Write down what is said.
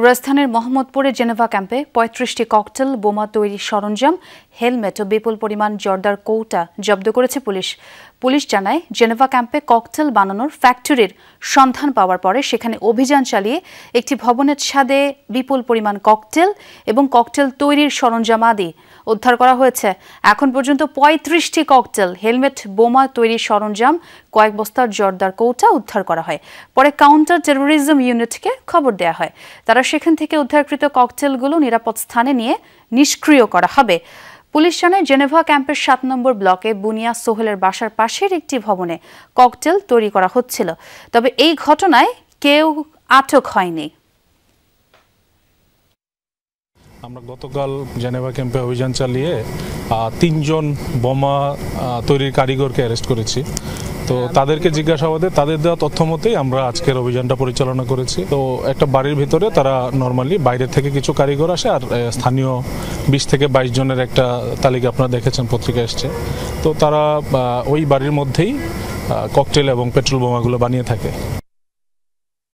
রাজধানীর মোহাম্মদপুরে জেনেভা ক্যাম্পে ৩৫টি ককটেল, বোমা তৈরির সরঞ্জাম, হেলমেট ও বিপুল পরিমাণ জর্দার কৌটা জব্দ করেছে পুলিশ। পুলিশ জানায়, জেনেভা ক্যাম্পে ককটেল বানানোর ফ্যাক্টরির সন্ধান পাওয়ার পরে সেখানে অভিযান চালিয়ে একটি ভবনের ছাদে বিপুল পরিমাণ ককটেল এবং ককটেল তৈরির সরঞ্জাম আদি উদ্ধার করা হয়েছে। এখন পর্যন্ত ৩৫টি ককটেল, হেলমেট, বোমা তৈরির সরঞ্জাম, কয়েক বস্তার জর্দার কৌটা উদ্ধার করা হয়। পরে কাউন্টার টেরোরিজম ইউনিটকে খবর দেওয়া হয়। তারা সেখান থেকে উদ্ধারকৃত ককটেলগুলো নিরাপদ স্থানে নিয়ে নিষ্ক্রিয় করা হবে। পুলিশ জানায়, জেনেভা ক্যাম্পের ৭ নম্বর ব্লকে বুনিয়া সোহেলের বাসার পাশের একটি ভবনে ককটেল তৈরি করা হচ্ছিল। তবে এই ঘটনায় কেউ আটক হয়নি। আমরা গতকাল জেনেভা ক্যাম্পে অভিযান চালিয়ে ৩ জন বোমা তৈরির কারিগরকে অ্যারেস্ট করেছি। তো তাদেরকে জিজ্ঞাসাবাদে তাদের দেওয়া তথ্য মতেই আমরা আজকের অভিযানটা পরিচালনা করেছি। তো একটা বাড়ির ভিতরে তারা নর্মালি বাইরে থেকে কিছু কারিগর আসে, আর স্থানীয় ২০ থেকে ২২ জনের একটা তালিকা আপনারা দেখেছেন, পত্রিকা এসছে। তো তারা ওই বাড়ির মধ্যেই ককটেল এবং পেট্রোল বোমাগুলো বানিয়ে থাকে।